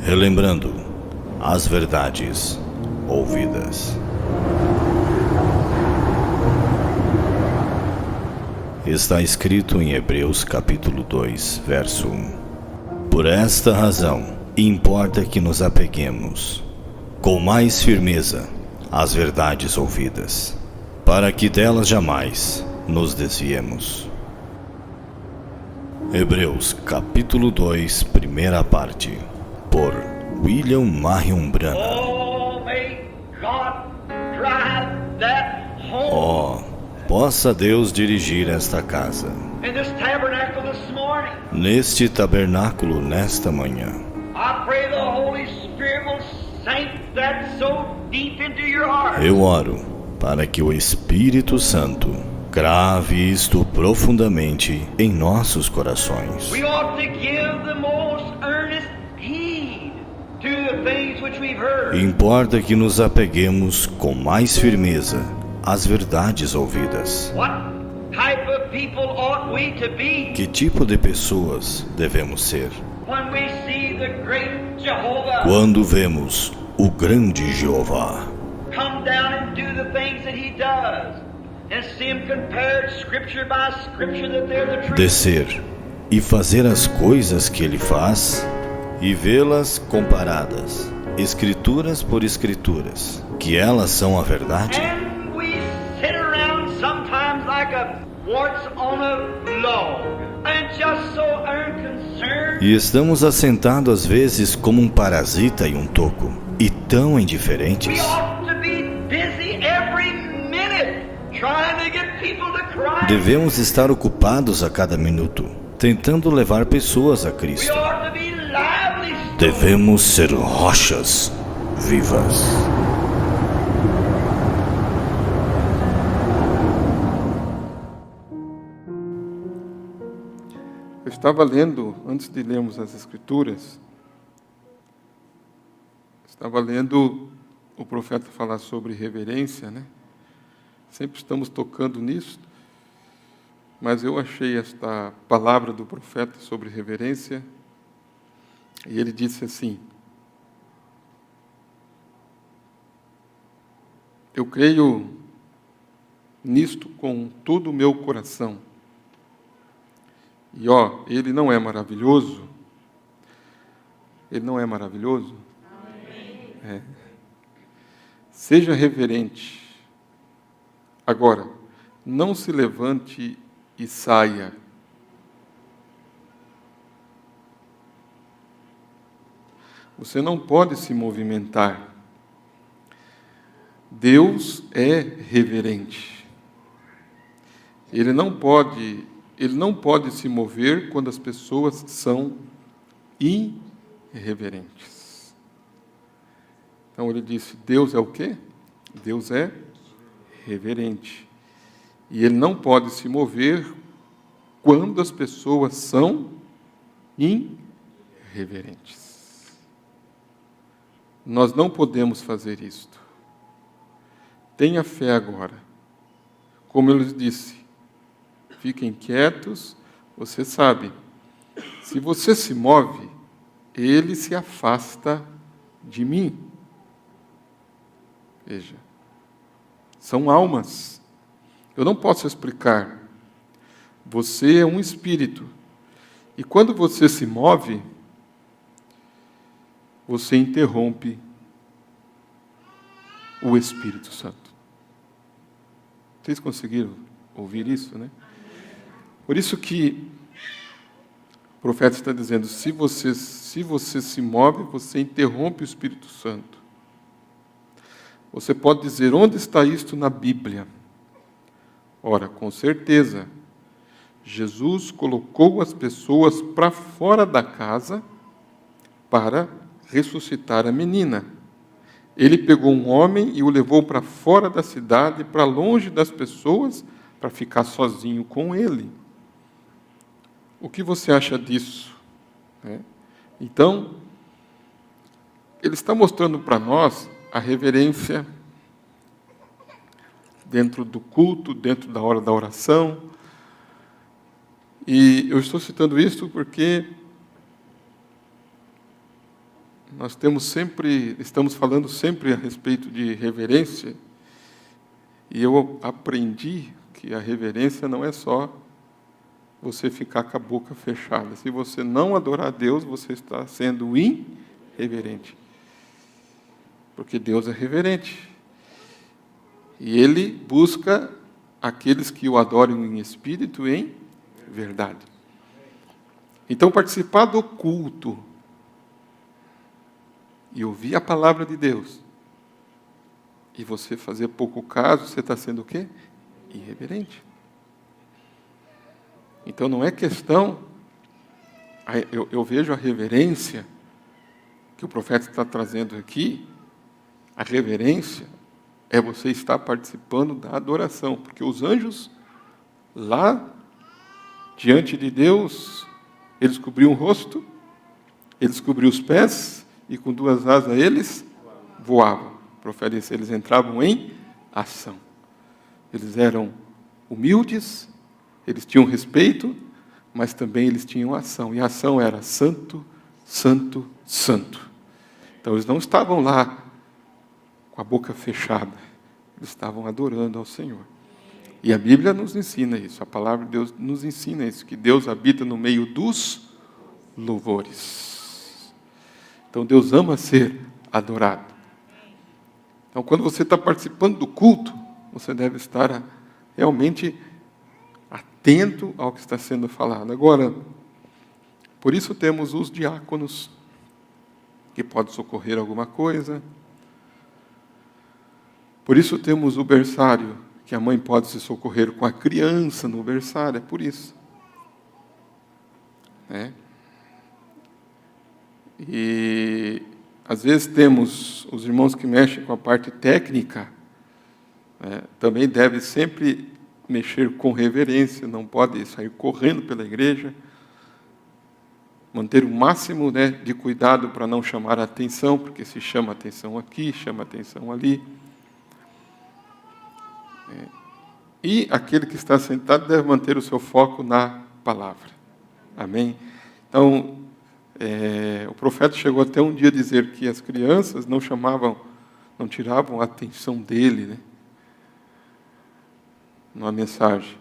relembrando as verdades ouvidas. Está escrito em Hebreus capítulo 2, verso 1. Por esta razão, importa que nos apeguemos com mais firmeza às verdades ouvidas, para que delas jamais nos desviemos. Hebreus capítulo 2, primeira parte, por William Marion Branham. Possa Deus dirigir esta casa, neste tabernáculo nesta manhã. Eu oro para que o Espírito Santo grave isto profundamente em nossos corações. Importa que nos apeguemos com mais firmeza às verdades ouvidas. Que tipo de pessoas devemos ser? Quando vemos o grande Jeová descer e fazer as coisas que ele faz e vê-las comparadas, escrituras por escrituras, que elas são a verdade. E estamos assentados às vezes como um parasita em um toco, e tão indiferentes. Devemos estar ocupados a cada minuto, tentando levar pessoas a Cristo. Devemos ser rochas vivas. Eu estava lendo, antes de lermos as Escrituras, estava lendo o profeta falar sobre reverência, né? Sempre estamos tocando nisso, mas eu achei esta palavra do profeta sobre reverência, e ele disse assim: eu creio nisto com todo o meu coração. E ele não é maravilhoso? Ele não é maravilhoso? É. Seja reverente. Agora, não se levante e saia. Você não pode se movimentar. Deus é reverente. Ele não pode se mover quando as pessoas são irreverentes. Então ele disse: Deus é o quê? Deus é reverente. E ele não pode se mover quando as pessoas são irreverentes. Nós não podemos fazer isto. Tenha fé agora. Como eu lhes disse, fiquem quietos. Você sabe, se você se move, ele se afasta de mim. Veja, são almas. Eu não posso explicar. Você é um espírito. E quando você se move, você interrompe o Espírito Santo. Vocês conseguiram ouvir isso, né? Por isso que o profeta está dizendo: se você se move, você interrompe o Espírito Santo. Você pode dizer: onde está isto na Bíblia? Ora, com certeza, Jesus colocou as pessoas para fora da casa para ressuscitar a menina. Ele pegou um homem e o levou para fora da cidade, para longe das pessoas, para ficar sozinho com ele. O que você acha disso? Então, ele está mostrando para nós a reverência dentro do culto, dentro da hora da oração. E eu estou citando isso porque nós estamos falando sempre a respeito de reverência, e eu aprendi que a reverência não é só você ficar com a boca fechada. Se você não adorar a Deus, você está sendo irreverente. Porque Deus é reverente. E Ele busca aqueles que o adorem em espírito e em verdade. Então, participar do culto e ouvir a palavra de Deus, e você fazer pouco caso, você está sendo o quê? Irreverente. Então não é questão, eu vejo a reverência que o profeta está trazendo aqui, a reverência é você estar participando da adoração, porque os anjos lá diante de Deus, eles cobriam o rosto, eles cobriam os pés, e com 2 asas eles voavam. O profeta disse, eles entravam em ação. Eles eram humildes, eles tinham respeito, mas também eles tinham ação. E a ação era santo, santo, santo. Então eles não estavam lá com a boca fechada. Eles estavam adorando ao Senhor. E a Bíblia nos ensina isso. A palavra de Deus nos ensina isso. Que Deus habita no meio dos louvores. Então Deus ama ser adorado. Então quando você está participando do culto, você deve estar realmente atento ao que está sendo falado. Agora, por isso temos os diáconos, que podem socorrer alguma coisa. Por isso temos o berçário, que a mãe pode se socorrer com a criança no berçário, é por isso. E às vezes temos os irmãos que mexem com a parte técnica, também deve sempre mexer com reverência, não pode sair correndo pela igreja, manter o máximo de cuidado para não chamar a atenção, porque se chama a atenção aqui, chama a atenção ali. E aquele que está sentado deve manter o seu foco na palavra. Amém? Então, o profeta chegou até um dia a dizer que as crianças não tiravam a atenção dele, numa mensagem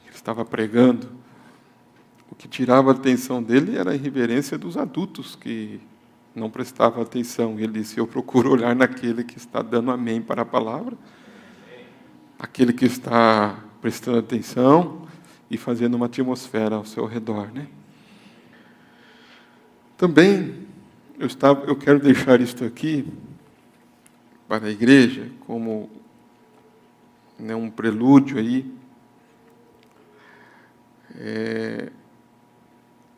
que ele estava pregando. O que tirava a atenção dele era a irreverência dos adultos, que não prestavam atenção. Ele disse, eu procuro olhar naquele que está dando amém para a palavra, aquele que está prestando atenção e fazendo uma atmosfera ao seu redor. Também, eu quero deixar isto aqui para a igreja, como um prelúdio aí.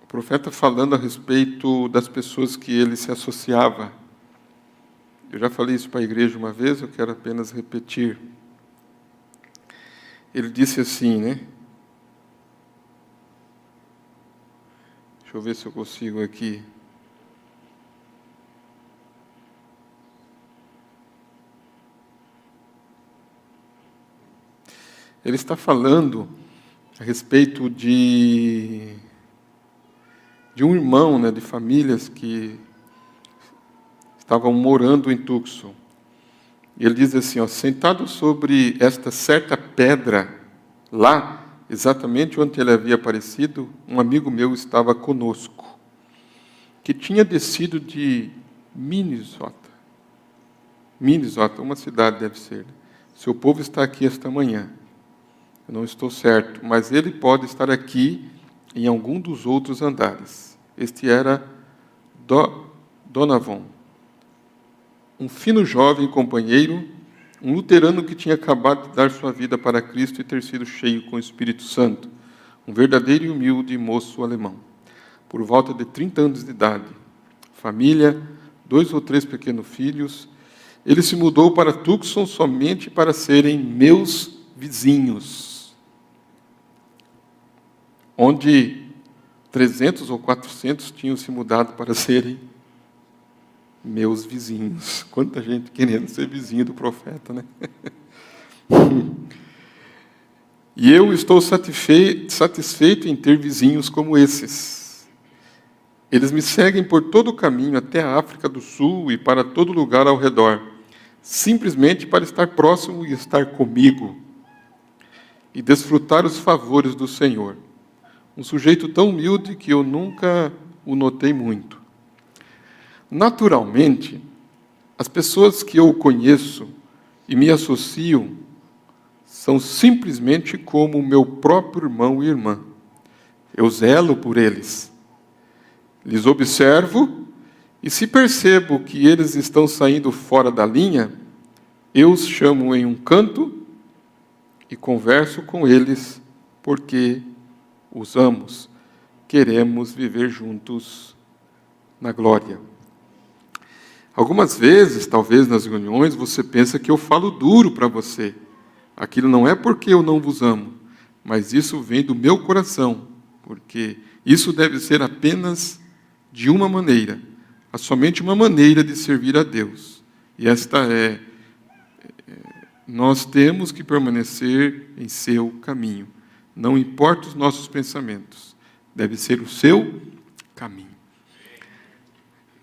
O profeta falando a respeito das pessoas que ele se associava. Eu já falei isso para a igreja uma vez, eu quero apenas repetir. Ele disse assim, Deixa eu ver se eu consigo aqui. Ele está falando a respeito de um irmão, de famílias que estavam morando em Tucson. Ele diz assim, sentado sobre esta certa pedra, lá, exatamente onde ele havia aparecido, um amigo meu estava conosco, que tinha descido de Minnesota, uma cidade deve ser. Seu povo está aqui esta manhã. Eu não estou certo, mas ele pode estar aqui em algum dos outros andares. Este era Donovan, um fino jovem companheiro, um luterano que tinha acabado de dar sua vida para Cristo e ter sido cheio com o Espírito Santo, um verdadeiro e humilde moço alemão, por volta de 30 anos de idade, família, 2 ou 3 pequenos filhos. Ele se mudou para Tucson somente para serem meus vizinhos, onde 300 ou 400 tinham se mudado para serem meus vizinhos. Quanta gente querendo ser vizinho do profeta, E eu estou satisfeito em ter vizinhos como esses. Eles me seguem por todo o caminho até a África do Sul e para todo lugar ao redor, simplesmente para estar próximo e estar comigo e desfrutar os favores do Senhor. Um sujeito tão humilde que eu nunca o notei muito. Naturalmente, as pessoas que eu conheço e me associam são simplesmente como o meu próprio irmão e irmã. Eu zelo por eles. Lhes observo e, se percebo que eles estão saindo fora da linha, eu os chamo em um canto e converso com eles, porque os amo. Queremos viver juntos na glória. Algumas vezes, talvez nas reuniões, você pensa que eu falo duro para você. Aquilo não é porque eu não vos amo, mas isso vem do meu coração, porque isso deve ser apenas de uma maneira, há somente uma maneira de servir a Deus. E esta é, nós temos que permanecer em seu caminho. Não importa os nossos pensamentos, deve ser o seu caminho.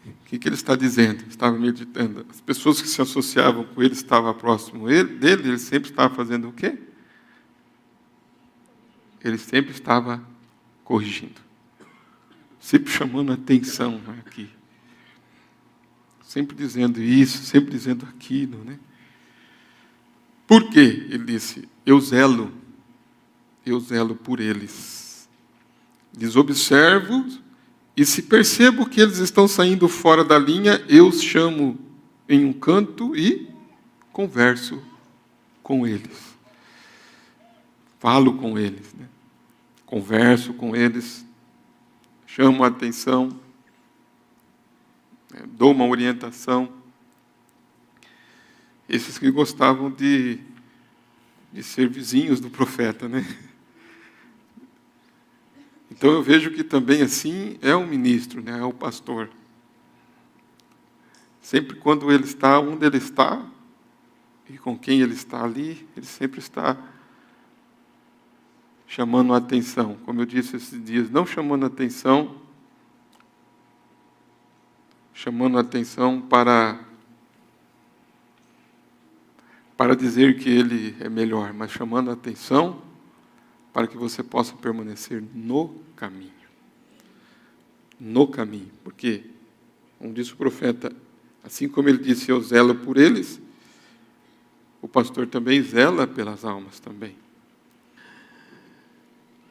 O que ele está dizendo? Estava meditando. As pessoas que se associavam com ele estavam próximo dele, ele sempre estava fazendo o quê? Ele sempre estava corrigindo. Sempre chamando a atenção aqui. Sempre dizendo isso, sempre dizendo aquilo, né? Por quê? Ele disse, eu zelo por eles. Lhes observo, e se percebo que eles estão saindo fora da linha, eu os chamo em um canto e converso com eles. Falo com eles, né? Converso com eles, chamo a atenção, dou uma orientação. Esses que gostavam de ser vizinhos do profeta, né? Então eu vejo que também assim é o ministro, né? É o pastor. Sempre quando ele está onde ele está e com quem ele está ali, ele sempre está chamando a atenção. Como eu disse esses dias, não chamando a atenção para dizer que ele é melhor, mas chamando a atenção para que você possa permanecer no caminho. No caminho. Porque, como disse o profeta, assim como ele disse, eu zelo por eles, o pastor também zela pelas almas também.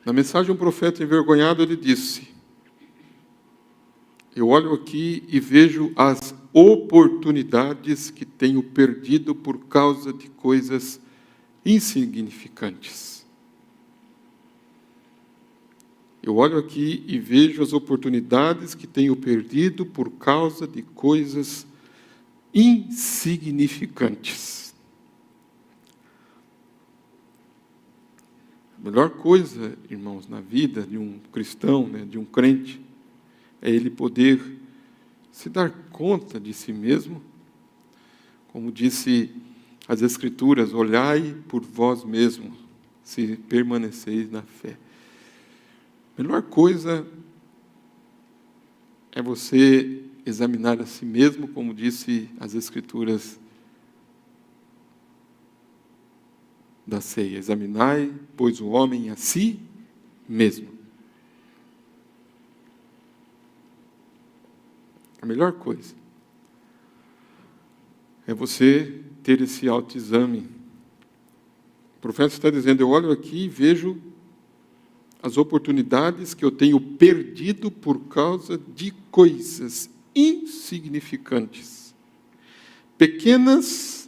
Na mensagem, um profeta envergonhado, ele disse, eu olho aqui e vejo as oportunidades que tenho perdido por causa de coisas insignificantes. Eu olho aqui e vejo as oportunidades que tenho perdido por causa de coisas insignificantes. A melhor coisa, irmãos, na vida de um cristão, né, de um crente, é ele poder se dar conta de si mesmo. Como disse as Escrituras, olhai por vós mesmos, se permaneceis na fé. A melhor coisa é você examinar a si mesmo, como disse as Escrituras da ceia. Examinai, pois, o homem a si mesmo. A melhor coisa é você ter esse autoexame. O profeta está dizendo, eu olho aqui e vejo as oportunidades que eu tenho perdido por causa de coisas insignificantes. Pequenas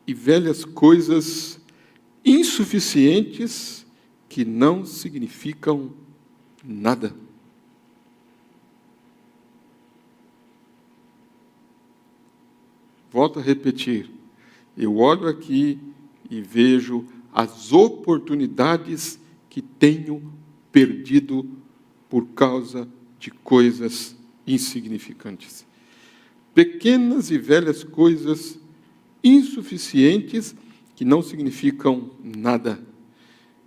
e velhas coisas insuficientes que não significam nada. Volto a repetir. Eu olho aqui e vejo as oportunidades que tenho perdido por causa de coisas insignificantes. Pequenas e velhas coisas insuficientes que não significam nada.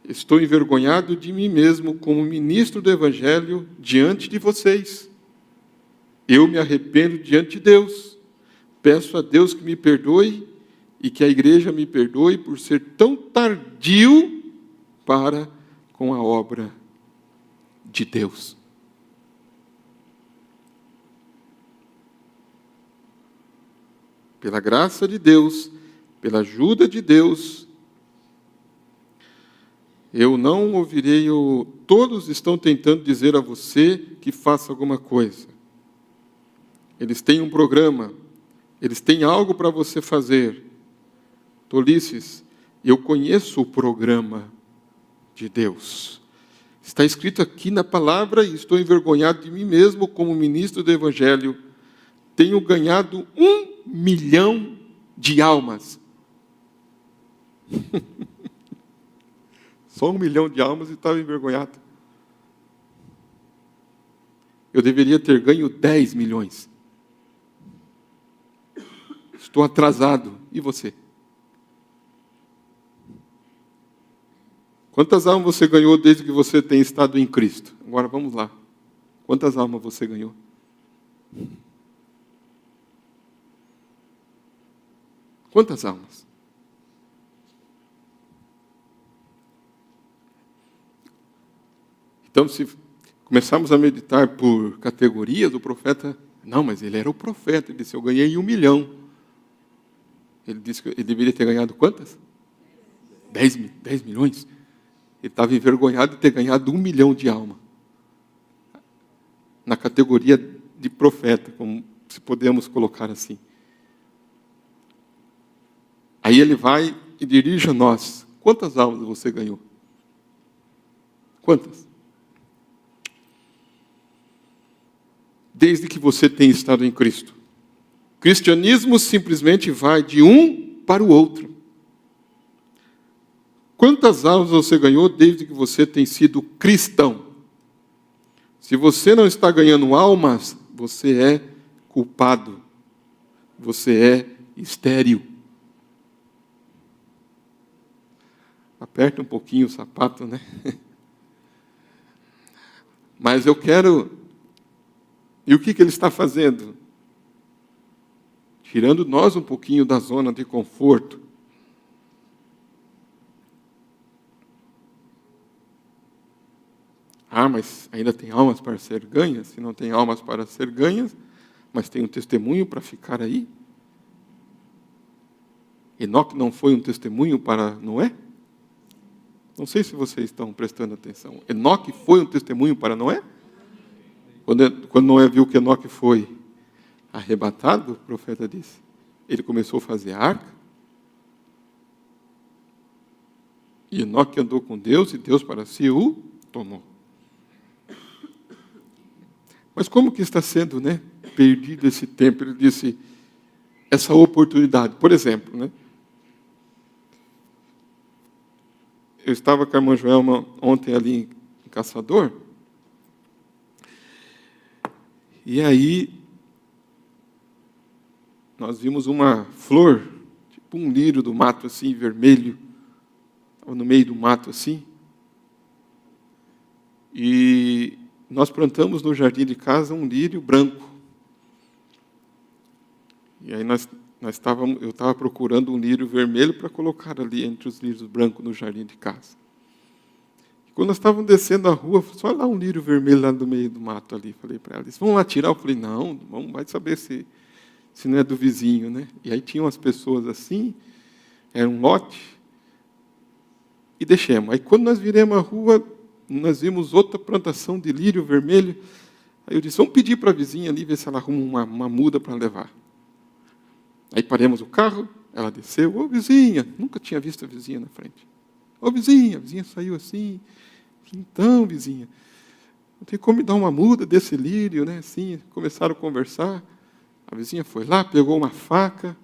Estou envergonhado de mim mesmo como ministro do Evangelho diante de vocês. eu me arrependo diante de Deus. Peço a Deus que me perdoe e que a igreja me perdoe por ser tão tardio para com a obra de Deus. Pela graça de Deus, pela ajuda de Deus, eu não ouvirei todos estão tentando dizer a você que faça alguma coisa. Eles têm um programa, eles têm algo para você fazer. Tolices, eu conheço o programa de Deus. Está escrito aqui na palavra, e estou envergonhado de mim mesmo como ministro do Evangelho. Tenho ganhado 1 milhão de almas. Só 1 milhão de almas e estava envergonhado. Eu deveria ter ganho 10 milhões. Estou atrasado. E você? Quantas almas você ganhou desde que você tem estado em Cristo? Agora vamos lá. Quantas almas você ganhou? Quantas almas? Então, se começarmos a meditar por categorias, o profeta... Não, mas ele era o profeta. Ele disse, eu ganhei 1 milhão. Ele disse que ele deveria ter ganhado quantas? 10 milhões? Ele estava envergonhado de ter ganhado 1 milhão de alma. Na categoria de profeta, como se podemos colocar assim. Aí ele vai e dirige a nós. Quantas almas você ganhou? Quantas? Desde que você tem estado em Cristo. Cristianismo simplesmente vai de um para o outro. Quantas almas você ganhou desde que você tem sido cristão? Se você não está ganhando almas, você é culpado. Você é estéril. Aperta um pouquinho o sapato, né? Mas eu quero... E o que ele está fazendo? Tirando nós um pouquinho da zona de conforto. Ah, mas ainda tem almas para ser ganhas? Se não tem almas para ser ganhas, mas tem um testemunho para ficar aí? Enoque não foi um testemunho para Noé? Não sei se vocês estão prestando atenção. Enoque foi um testemunho para Noé? Quando Noé viu que Enoque foi arrebatado, o profeta disse, ele começou a fazer a arca. E Enoque andou com Deus, e Deus para si o tomou. Mas como que está sendo, né, perdido esse tempo? Ele disse, essa oportunidade. Por exemplo, né, eu estava com a irmã Joelma ontem ali em Caçador, e aí nós vimos uma flor, tipo um lírio do mato assim, vermelho, estava no meio do mato assim, e nós plantamos no jardim de casa um lírio branco. E aí eu estava procurando um lírio vermelho para colocar ali entre os lírios brancos no jardim de casa. E quando nós estávamos descendo a rua, só lá um lírio vermelho lá no meio do mato ali. Falei para ela, vamos lá tirar? Eu falei, não, vai saber se não é do vizinho, né? E aí tinham as pessoas assim, era um lote, e deixamos. Aí quando nós viramos a rua, nós vimos outra plantação de lírio vermelho. Aí eu disse, vamos pedir para a vizinha ali, ver se ela arruma uma muda para levar. Aí paramos o carro, ela desceu, ô vizinha, nunca tinha visto a vizinha na frente. Ô vizinha, a vizinha saiu assim, então vizinha, não tem como me dar uma muda desse lírio, né? Assim, começaram a conversar, a vizinha foi lá, pegou uma faca,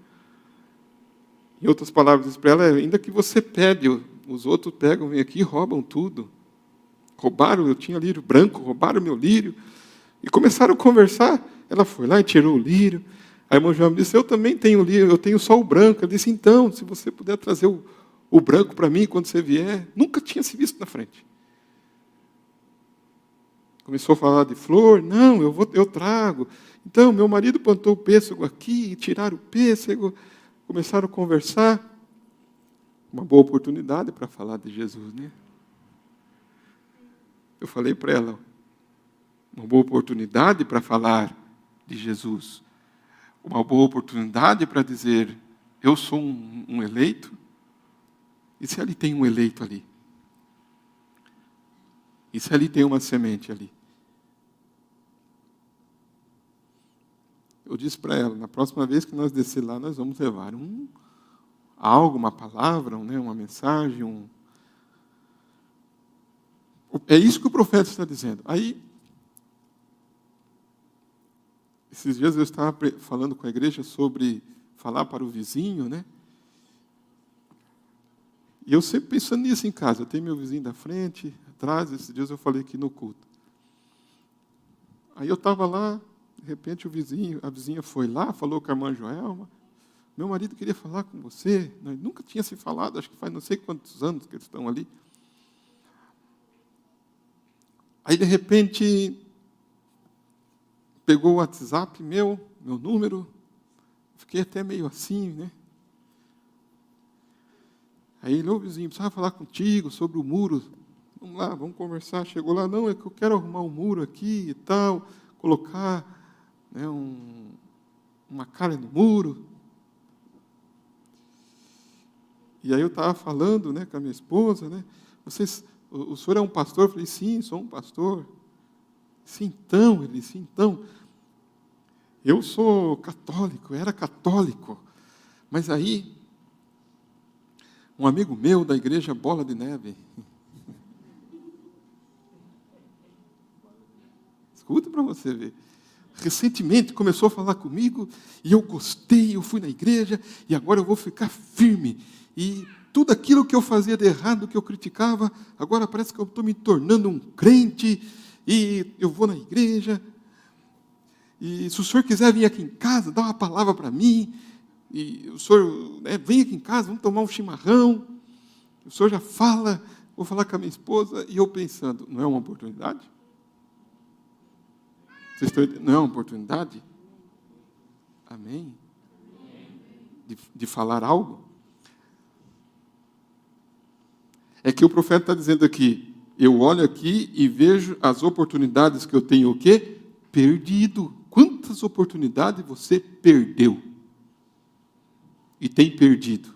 em outras palavras, disse para ela, ainda que você pede, os outros pegam, vêm aqui e roubam tudo. Roubaram, eu tinha lírio branco, roubaram meu lírio, e começaram a conversar, ela foi lá e tirou o lírio. A irmã João me disse, eu também tenho lírio, eu tenho só o branco. Eu disse, então, se você puder trazer o branco para mim quando você vier. Nunca tinha se visto na frente. Começou a falar de flor. Não, eu trago. Então, meu marido plantou o pêssego aqui, tiraram o pêssego, começaram a conversar. Uma boa oportunidade para falar de Jesus, né? Eu falei para ela, uma boa oportunidade para falar de Jesus. Uma boa oportunidade para dizer, eu sou um eleito. E se ali tem um eleito ali? E se ali tem uma semente ali? Eu disse para ela, na próxima vez que nós descer lá, nós vamos levar algo, uma palavra, né, uma mensagem. É isso que o profeta está dizendo. Aí, esses dias eu estava falando com a igreja sobre falar para o vizinho, né? E eu sempre pensando nisso em casa. Eu tenho meu vizinho da frente, atrás. Esses dias eu falei aqui no culto. Aí eu estava lá, de repente a vizinha foi lá, falou com a irmã Joelma. Meu marido queria falar com você. Nós nunca tinha se falado, acho que faz não sei quantos anos que eles estão ali. Aí, de repente, pegou o WhatsApp meu número. Fiquei até meio assim, né? Aí ele, ô vizinho, precisava falar contigo sobre o muro. Vamos lá, vamos conversar. Chegou lá, não, é que eu quero arrumar um muro aqui e tal, colocar, né, uma calha no muro. E aí eu estava falando, né, com a minha esposa, né? O senhor é um pastor? Eu falei, sim, sou um pastor. Sim, então, ele disse, então, eu sou católico, eu era católico. Mas aí, um amigo meu da igreja Bola de Neve, escuta para você ver, recentemente começou a falar comigo, e eu gostei, eu fui na igreja, e agora eu vou ficar firme. E tudo aquilo que eu fazia de errado, que eu criticava, agora parece que eu estou me tornando um crente, e eu vou na igreja, e se o senhor quiser vir aqui em casa, dá uma palavra para mim, e o senhor, né, vem aqui em casa, vamos tomar um chimarrão, o senhor já fala, vou falar com a minha esposa, e eu pensando, não é uma oportunidade? Vocês estão entendendo? Não é uma oportunidade? Amém? De falar algo? É que o profeta está dizendo aqui, eu olho aqui e vejo as oportunidades que eu tenho o quê? Perdido. Quantas oportunidades você perdeu? E tem perdido?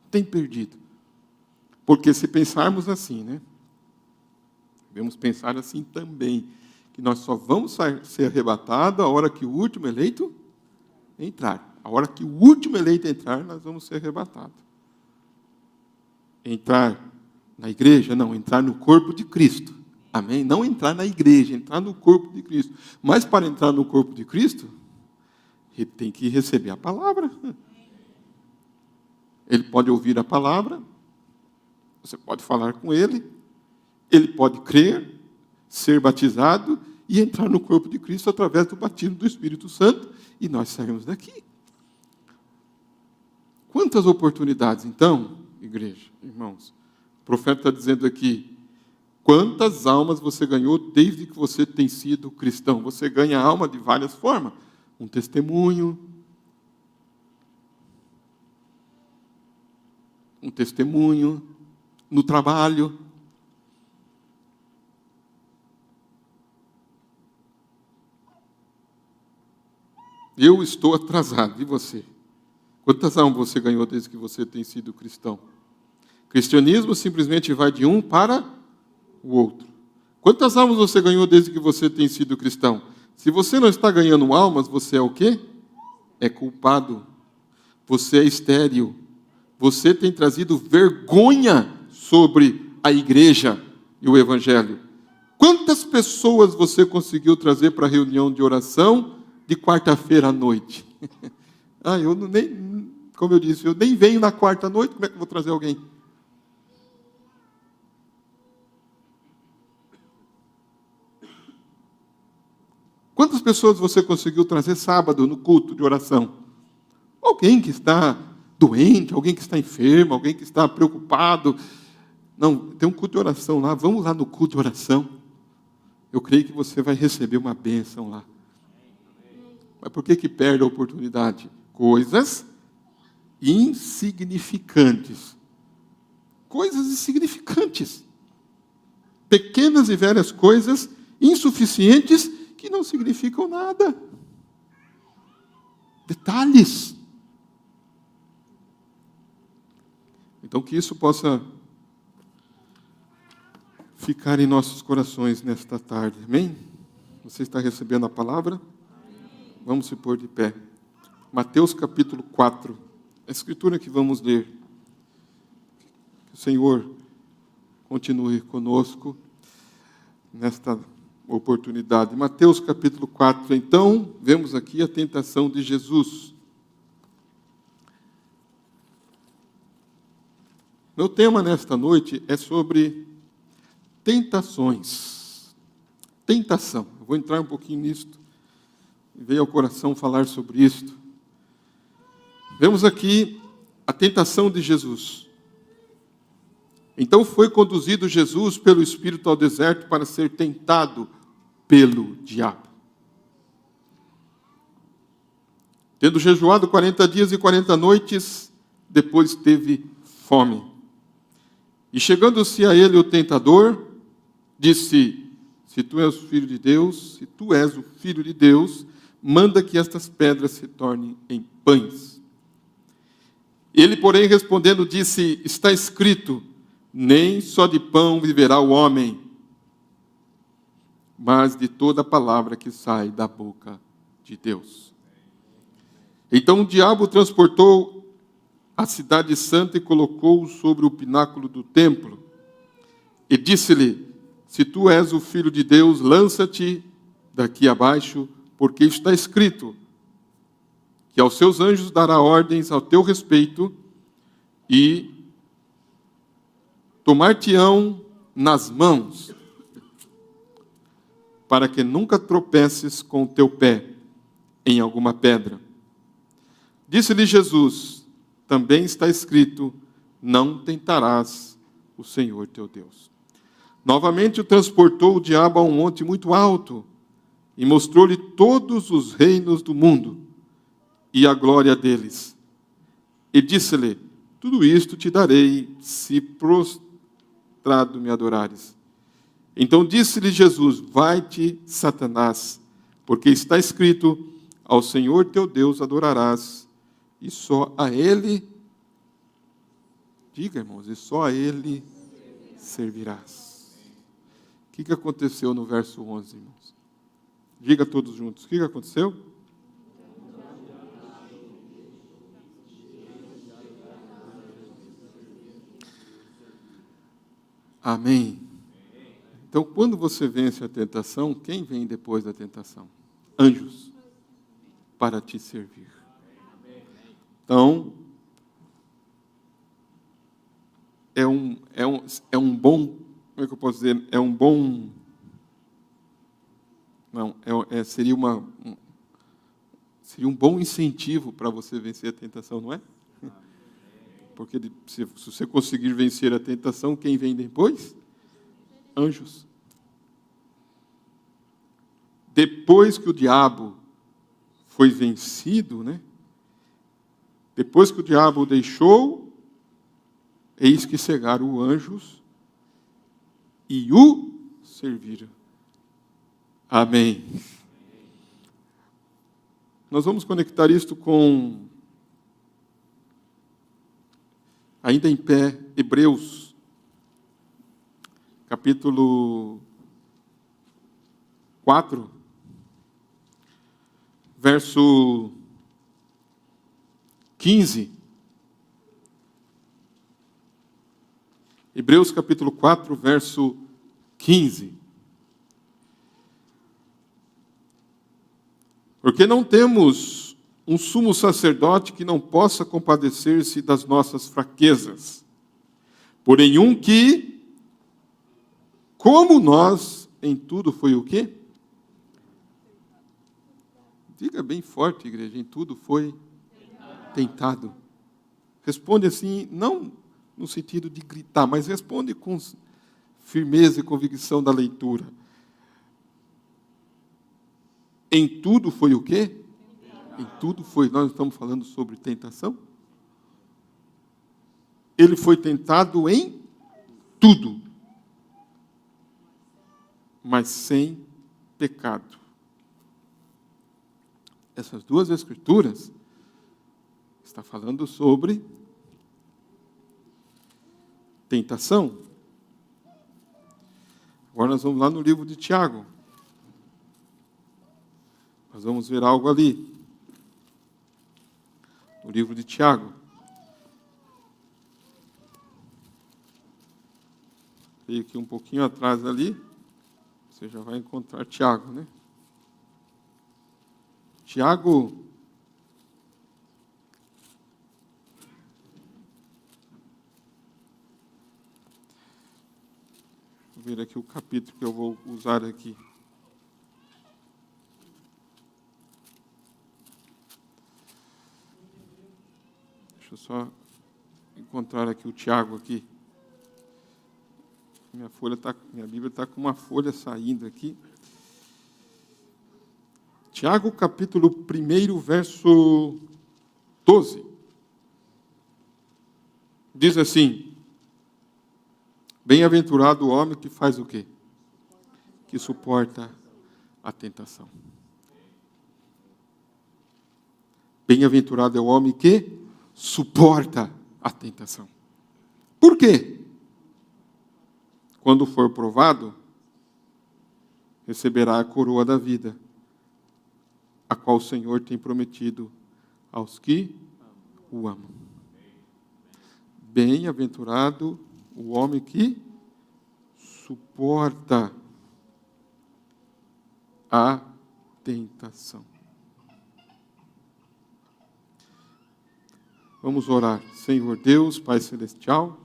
Tem perdido. Porque se pensarmos assim, né? Devemos pensar assim também, que nós só vamos ser arrebatados a hora que o último eleito entrar. A hora que o último eleito entrar, nós vamos ser arrebatados. Entrar na igreja? Não, entrar no corpo de Cristo. Amém? Não entrar na igreja, entrar no corpo de Cristo. Mas para entrar no corpo de Cristo, ele tem que receber a palavra. Ele pode ouvir a palavra, você pode falar com ele pode crer, ser batizado e entrar no corpo de Cristo através do batismo do Espírito Santo, e nós saímos daqui. Quantas oportunidades, então, igreja, irmãos? O profeta está dizendo aqui, quantas almas você ganhou desde que você tem sido cristão? Você ganha alma de várias formas. Um testemunho, no trabalho. Eu estou atrasado, e você? Quantas almas você ganhou desde que você tem sido cristão? Cristianismo simplesmente vai de um para o outro. Quantas almas você ganhou desde que você tem sido cristão? Se você não está ganhando almas, você é o quê? É culpado. Você é estéril. Você tem trazido vergonha sobre a igreja e o evangelho. Quantas pessoas você conseguiu trazer para a reunião de oração de quarta-feira à noite? Como eu disse, eu nem venho na quarta à noite, como é que eu vou trazer alguém? Quantas pessoas você conseguiu trazer sábado no culto de oração? Alguém que está doente, alguém que está enfermo, alguém que está preocupado. Não, tem um culto de oração lá, vamos lá no culto de oração. Eu creio que você vai receber uma bênção lá. Mas por que perde a oportunidade? Coisas insignificantes. Coisas insignificantes. Pequenas e velhas coisas insuficientes que não significam nada. Detalhes. Então, que isso possa ficar em nossos corações nesta tarde. Amém? Você está recebendo a palavra? Vamos se pôr de pé. Mateus capítulo 4. A escritura que vamos ler. Que o Senhor continue conosco nesta oportunidade. Mateus capítulo 4. Então, vemos aqui a tentação de Jesus. Meu tema nesta noite é sobre tentações. Tentação. Eu vou entrar um pouquinho nisto. Veio ao coração falar sobre isto. Vemos aqui a tentação de Jesus. Então foi conduzido Jesus pelo Espírito ao deserto para ser tentado pelo diabo. Tendo jejuado 40 dias e 40 noites, depois teve fome. E chegando-se a ele o tentador, disse: se tu és o Filho de Deus, se tu és o Filho de Deus, manda que estas pedras se tornem em pães. Ele, porém, respondendo, disse: está escrito, nem só de pão viverá o homem, mas de toda a palavra que sai da boca de Deus. Então o diabo transportou a cidade santa e colocou-o sobre o pináculo do templo. E disse-lhe: se tu és o Filho de Deus, lança-te daqui abaixo, porque está escrito que aos seus anjos dará ordens ao teu respeito e tomar-te-ão nas mãos, para que nunca tropeces com o teu pé em alguma pedra. Disse-lhe Jesus: também está escrito, não tentarás o Senhor teu Deus. Novamente o transportou o diabo a um monte muito alto e mostrou-lhe todos os reinos do mundo e a glória deles. E disse-lhe: tudo isto te darei, se prostrado me adorares. Então disse-lhe Jesus: vai-te, Satanás, porque está escrito, ao Senhor teu Deus adorarás, e só a Ele, diga, irmãos, e só a Ele servirás. O que aconteceu no verso 11, irmãos? Diga todos juntos, o que aconteceu? Amém. Então, quando você vence a tentação, quem vem depois da tentação? Anjos, para te servir. Então, é um bom, como é que eu posso dizer? É um bom, não, seria um bom incentivo para você vencer a tentação, não é? Porque se você conseguir vencer a tentação, quem vem depois? Anjos. Depois que o diabo foi vencido, né? Depois que o diabo o deixou, eis que chegaram os anjos e o serviram. Amém. Nós vamos conectar isto com, ainda em pé, Hebreus, capítulo 4, verso 15. Hebreus capítulo 4, verso 15. Porque não temos um sumo sacerdote que não possa compadecer-se das nossas fraquezas, porém um que, como nós, em tudo foi o quê? Diga bem forte, igreja, em tudo foi tentado. Responde assim, não no sentido de gritar, mas responde com firmeza e convicção da leitura. Em tudo foi o quê? Em tudo foi. Nós estamos falando sobre tentação? Ele foi tentado em tudo, mas sem pecado. Essas duas escrituras está falando sobre tentação. Agora nós vamos lá no livro de Tiago. Nós vamos ver algo ali. No livro de Tiago. Veio aqui um pouquinho atrás ali. Você já vai encontrar Tiago, né? Tiago, vou ver aqui o capítulo que eu vou usar aqui. Deixa eu só encontrar aqui o Tiago aqui. Minha Bíblia está com uma folha saindo aqui. Tiago, capítulo 1, verso 12. Diz assim: bem-aventurado o homem que faz o quê? Que suporta a tentação. Bem-aventurado é o homem que suporta a tentação. Por quê? Quando for provado, receberá a coroa da vida, a qual o Senhor tem prometido aos que o amam. Bem-aventurado o homem que suporta a tentação. Vamos orar. Senhor Deus, Pai Celestial,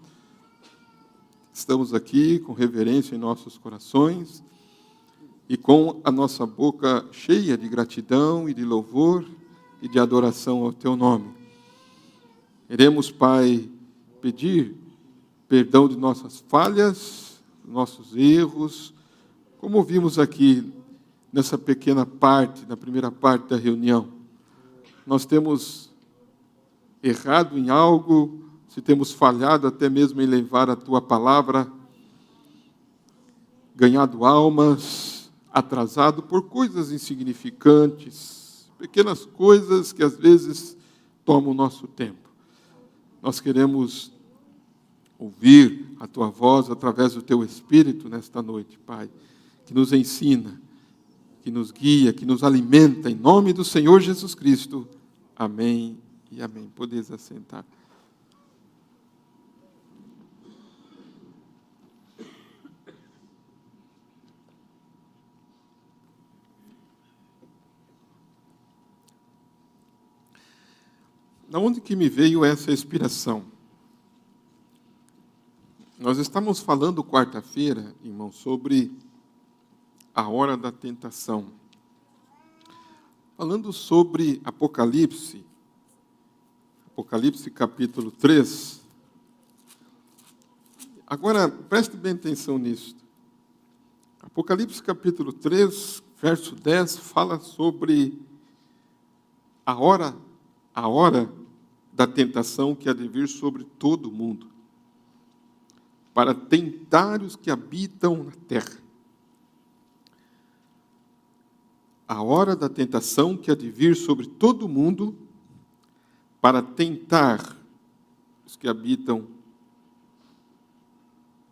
estamos aqui com reverência em nossos corações e com a nossa boca cheia de gratidão e de louvor e de adoração ao Teu nome. Queremos, Pai, pedir perdão de nossas falhas, nossos erros, como vimos aqui nessa pequena parte, na primeira parte da reunião. Nós temos errado em algo, se temos falhado até mesmo em levar a Tua palavra, ganhado almas, atrasado por coisas insignificantes, pequenas coisas que às vezes tomam o nosso tempo. Nós queremos ouvir a Tua voz através do Teu Espírito nesta noite, Pai, que nos ensina, que nos guia, que nos alimenta, em nome do Senhor Jesus Cristo. Amém e amém. Podeis assentar. Da onde que me veio essa inspiração? Nós estamos falando quarta-feira, irmão, sobre a hora da tentação. Falando sobre Apocalipse capítulo 3. Agora, preste bem atenção nisso. Apocalipse capítulo 3, verso 10, fala sobre a hora da tentação que há de vir sobre todo o mundo, para tentar os que habitam na terra. A hora da tentação que há de vir sobre todo o mundo, para tentar os que habitam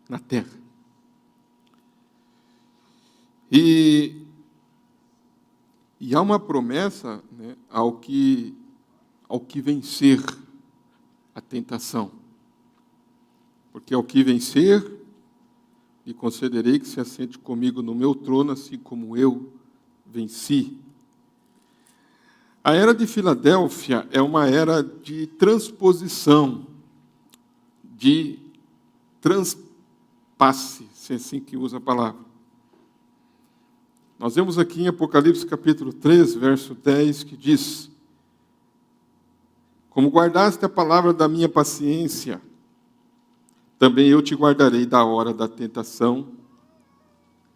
na terra. E há uma promessa, né, ao que vencer a tentação. Porque ao que vencer, lhe concederei que se assente comigo no meu trono, assim como eu venci. A era de Filadélfia é uma era de transposição, de transpasse, se é assim que usa a palavra. Nós vemos aqui em Apocalipse capítulo 3, verso 10, que diz: como guardaste a palavra da minha paciência, Também eu te guardarei da hora da tentação,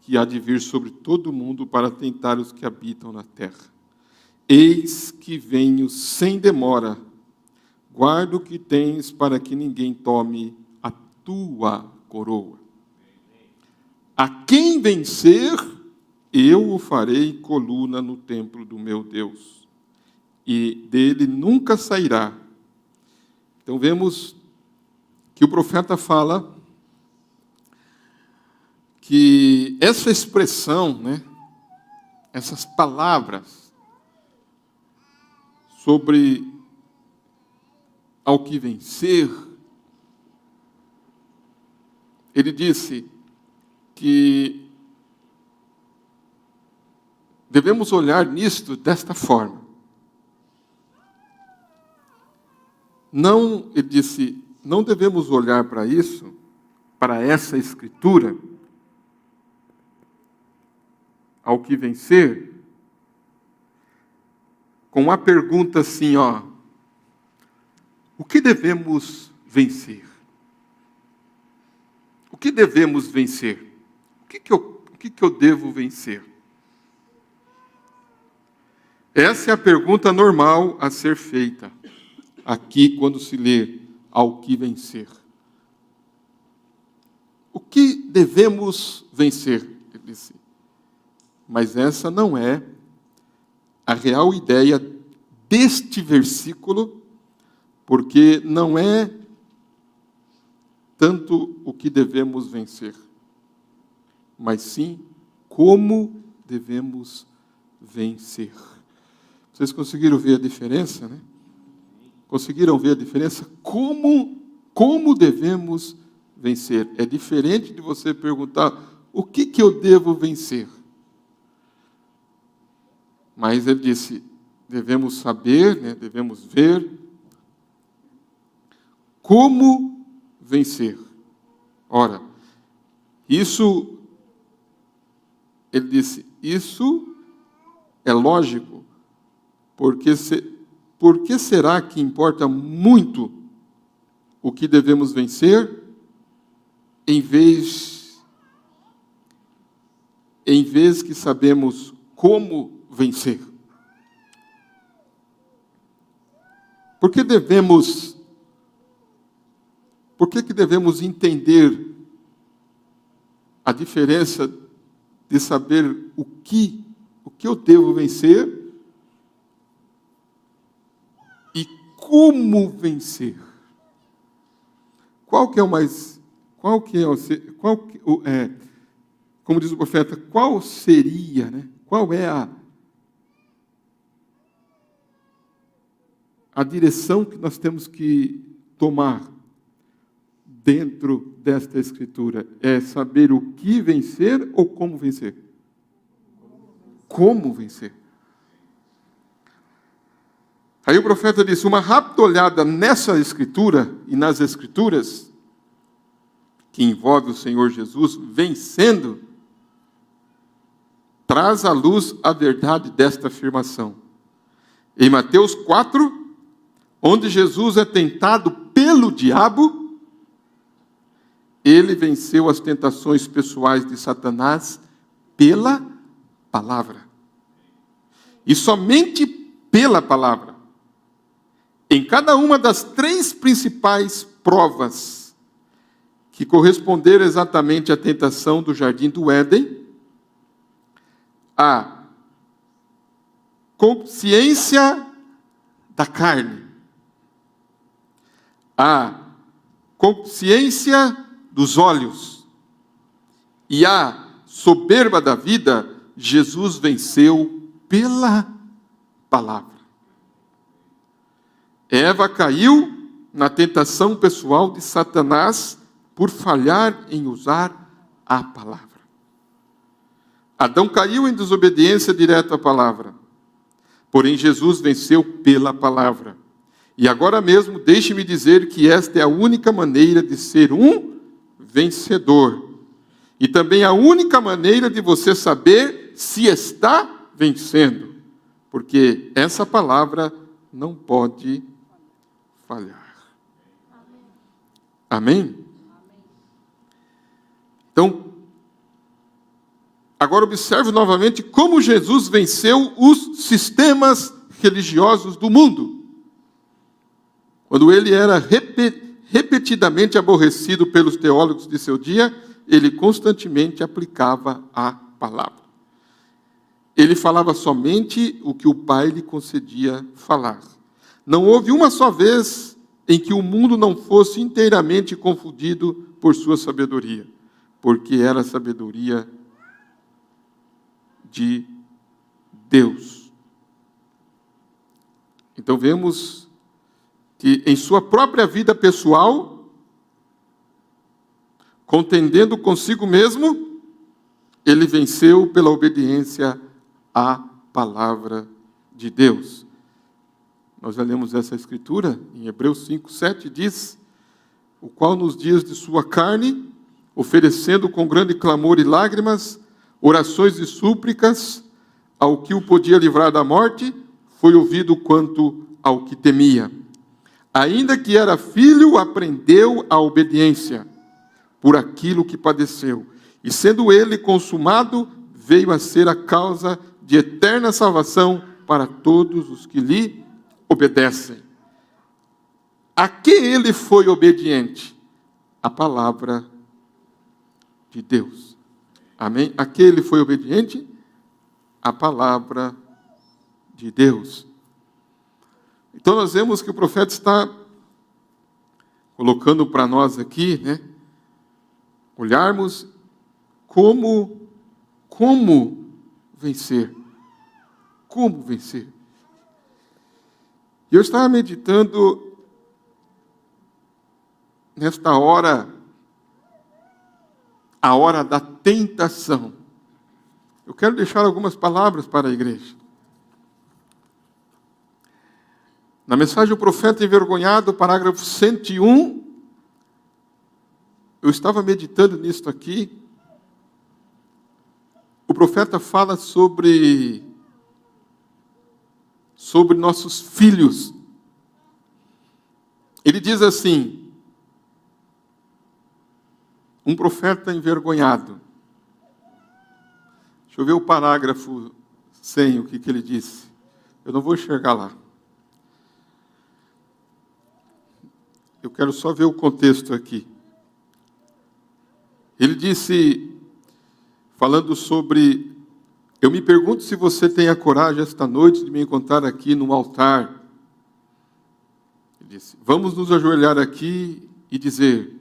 que há de vir sobre todo mundo para tentar os que habitam na terra. Eis que venho sem demora. Guarda o que tens para que ninguém tome a tua coroa. A quem vencer, eu o farei coluna no templo do meu Deus, e dele nunca sairá. Então vemos que o profeta fala que essa expressão, né, essas palavras sobre ao que vencer, ele disse que devemos olhar nisto desta forma. Não, ele disse, não devemos olhar para isso, para essa escritura, ao que vencer, com a pergunta assim, o que devemos vencer? O que devemos vencer? O que eu devo vencer? Essa é a pergunta normal a ser feita aqui quando se lê ao que vencer. O que devemos vencer? Ele disse. Mas essa não é a real ideia deste versículo, porque não é tanto o que devemos vencer, mas sim como devemos vencer. Vocês conseguiram ver a diferença, né? Conseguiram ver a diferença? Como devemos vencer? É diferente de você perguntar, o que eu devo vencer? Mas ele disse, devemos saber, né, devemos ver como vencer. Ora, isso, ele disse, isso é lógico, porque por que será que importa muito o que devemos vencer, em vez que sabemos como vencer? Por que devemos entender a diferença de saber o que eu devo vencer e como vencer? Como diz o profeta, qual seria, né? Qual é a direção que nós temos que tomar dentro desta escritura? É saber o que vencer ou como vencer? Como vencer? Aí o profeta disse, uma rápida olhada nessa escritura e nas escrituras, que envolve o Senhor Jesus vencendo, traz à luz a verdade desta afirmação. Em Mateus 4, onde Jesus é tentado pelo diabo, ele venceu as tentações pessoais de Satanás pela palavra. E somente pela palavra. Em cada uma das 3 principais provas que corresponderam exatamente à tentação do jardim do Éden, a consciência da carne, a consciência dos olhos e a soberba da vida, Jesus venceu pela palavra. Eva caiu na tentação pessoal de Satanás por falhar em usar a palavra. Adão caiu em desobediência direta à palavra. Porém, Jesus venceu pela palavra. E agora mesmo, deixe-me dizer que esta é a única maneira de ser um vencedor. E também a única maneira de você saber se está vencendo. Porque essa palavra não pode falhar. Amém? Então, agora observe novamente como Jesus venceu os sistemas religiosos do mundo. Quando ele era repetidamente aborrecido pelos teólogos de seu dia, ele constantemente aplicava a palavra. Ele falava somente o que o Pai lhe concedia falar. Não houve uma só vez em que o mundo não fosse inteiramente confundido por sua sabedoria, porque era a sabedoria de Deus. Então vemos que em sua própria vida pessoal, contendendo consigo mesmo, ele venceu pela obediência à palavra de Deus. Nós já lemos essa escritura, em Hebreus 5:7, diz: o qual nos dias de sua carne, oferecendo com grande clamor e lágrimas, orações e súplicas, ao que o podia livrar da morte, foi ouvido quanto ao que temia. Ainda que era filho, aprendeu a obediência, por aquilo que padeceu. E sendo ele consumado, veio a ser a causa de eterna salvação para todos os que lhe obedecem. A que ele foi obediente? A palavra de Deus. Amém? A que ele foi obediente? A palavra de Deus. Então nós vemos que o profeta está colocando para nós aqui, né, olharmos como vencer. Como vencer? E eu estava meditando nesta hora, a hora da tentação. Eu quero deixar algumas palavras para a igreja. Na mensagem, o profeta envergonhado, parágrafo 101, eu estava meditando nisso aqui. O profeta fala sobre nossos filhos. Ele diz assim, um profeta envergonhado. Deixa eu ver o parágrafo 100, o que ele disse. Eu não vou enxergar lá. Eu quero só ver o contexto aqui. Ele disse, falando sobre... Eu me pergunto se você tem a coragem esta noite de me encontrar aqui no altar. Ele disse, vamos nos ajoelhar aqui e dizer,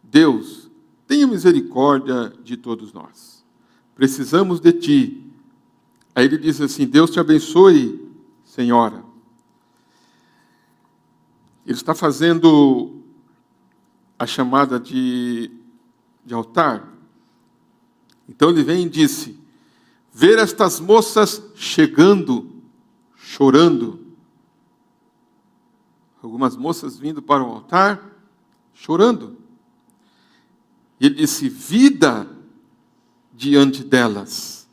Deus, tenha misericórdia de todos nós. Precisamos de Ti. Aí ele diz assim, Deus te abençoe, Senhora. Ele está fazendo a chamada de altar. Então ele vem e disse, ver estas moças chegando, chorando. Algumas moças vindo para o altar, chorando. Ele disse, vida diante delas.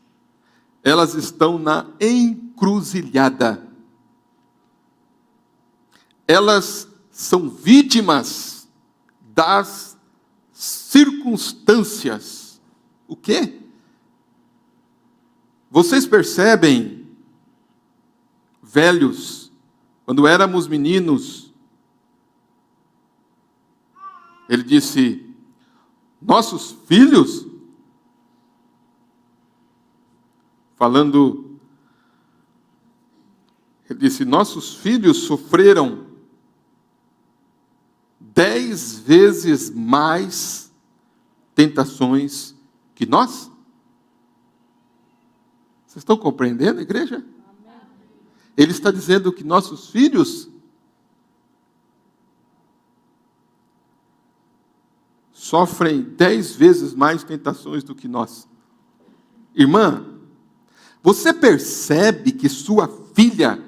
Elas estão na encruzilhada. Elas são vítimas das circunstâncias. O quê? Vocês percebem, velhos, quando éramos meninos, ele disse, nossos filhos, falando, ele disse, nossos filhos sofreram 10 vezes mais tentações que nós. Vocês estão compreendendo, igreja? Amém. Ele está dizendo que nossos filhos sofrem 10 vezes mais tentações do que nós. Irmã, você percebe que sua filha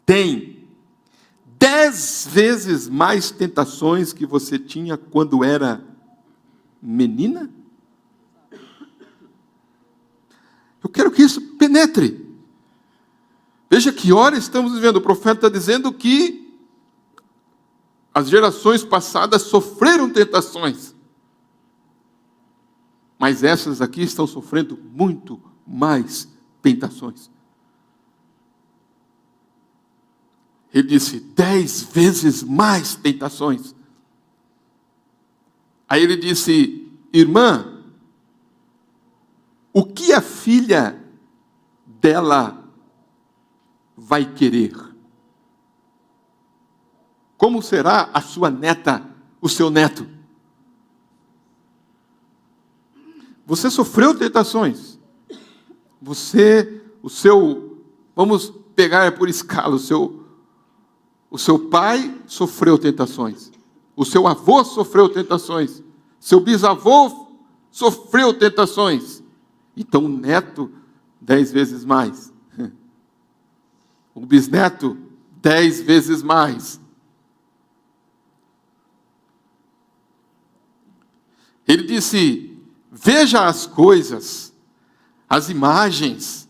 tem 10 vezes mais tentações que você tinha quando era menina? Eu quero que isso penetre. Veja que hora estamos vivendo. O profeta está dizendo que as gerações passadas sofreram tentações. Mas essas aqui estão sofrendo muito mais tentações. Ele disse, 10 vezes mais tentações. Aí ele disse, irmã, o que a filha dela vai querer? Como será a sua neta, o seu neto? Você sofreu tentações. Vamos pegar por escala, o seu pai sofreu tentações. O seu avô sofreu tentações. Seu bisavô sofreu tentações. Então o neto, 10 vezes mais. O bisneto, 10 vezes mais. Ele disse, veja as coisas, as imagens.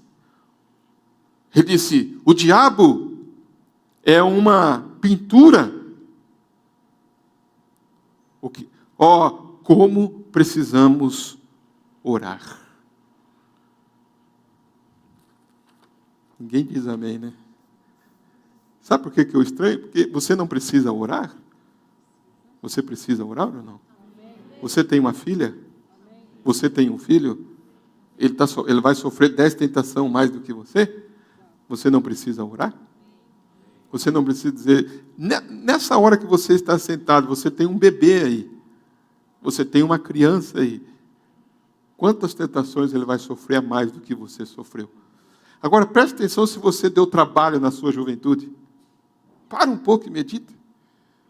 Ele disse, o diabo é uma pintura. Como precisamos orar. Ninguém diz amém, né? Sabe por que eu estranho? Porque você não precisa orar. Você precisa orar ou não? Você tem uma filha? Você tem um filho? Ele vai sofrer 10 tentações mais do que você? Você não precisa orar? Você não precisa dizer... Nessa hora que você está sentado, você tem um bebê aí. Você tem uma criança aí. Quantas tentações ele vai sofrer a mais do que você sofreu? Agora, preste atenção se você deu trabalho na sua juventude. Para um pouco e medita.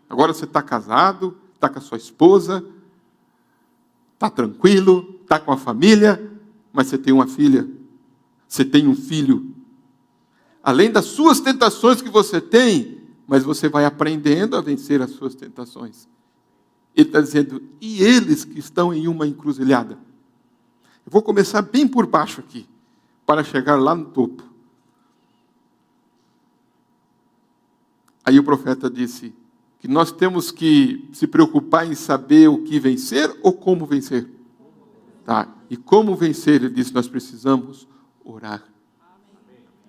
Agora você está casado, está com a sua esposa, está tranquilo, está com a família, mas você tem uma filha, você tem um filho. Além das suas tentações que você tem, mas você vai aprendendo a vencer as suas tentações. Ele está dizendo, e eles que estão em uma encruzilhada? Eu vou começar bem por baixo aqui, para chegar lá no topo. Aí o profeta disse que nós temos que se preocupar em saber o que vencer ou como vencer. Tá. E como vencer? Ele disse, nós precisamos orar.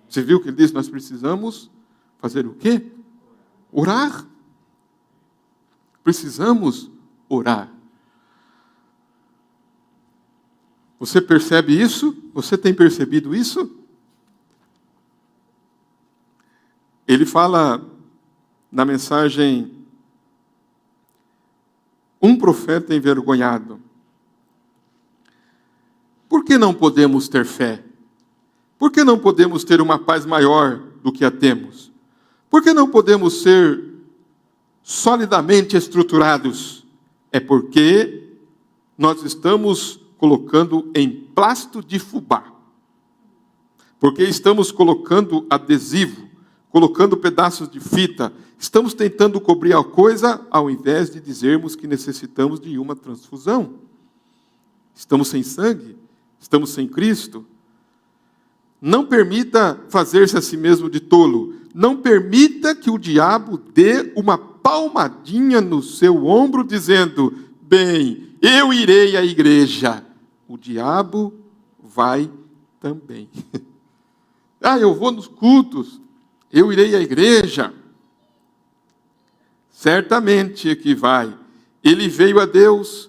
Você viu que ele disse, nós precisamos fazer o quê? Orar. Precisamos orar. Você percebe isso? Você tem percebido isso? Ele fala na mensagem, um profeta envergonhado. Por que não podemos ter fé? Por que não podemos ter uma paz maior do que a temos? Por que não podemos ser solidamente estruturados? É porque nós estamos colocando em plasto de fubá. Porque estamos colocando adesivo, colocando pedaços de fita. Estamos tentando cobrir a coisa ao invés de dizermos que necessitamos de uma transfusão. Estamos sem sangue, estamos sem Cristo. Não permita fazer-se a si mesmo de tolo. Não permita que o diabo dê uma palmadinha no seu ombro, dizendo, bem, eu irei à igreja. O diabo vai também. Eu vou nos cultos, eu irei à igreja. Certamente que vai. Ele veio a Deus,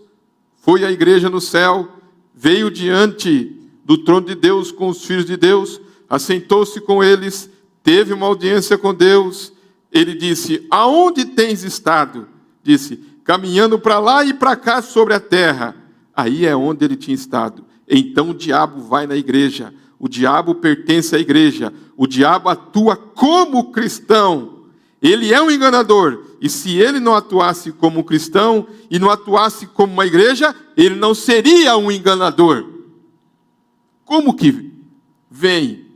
foi à igreja no céu, veio diante do trono de Deus com os filhos de Deus, assentou-se com eles, teve uma audiência com Deus. Ele disse, aonde tens estado? Disse, caminhando para lá e para cá sobre a terra. Aí é onde ele tinha estado. Então o diabo vai na igreja. O diabo pertence à igreja. O diabo atua como cristão. Ele é um enganador. E se ele não atuasse como cristão e não atuasse como uma igreja, ele não seria um enganador. Como que vem?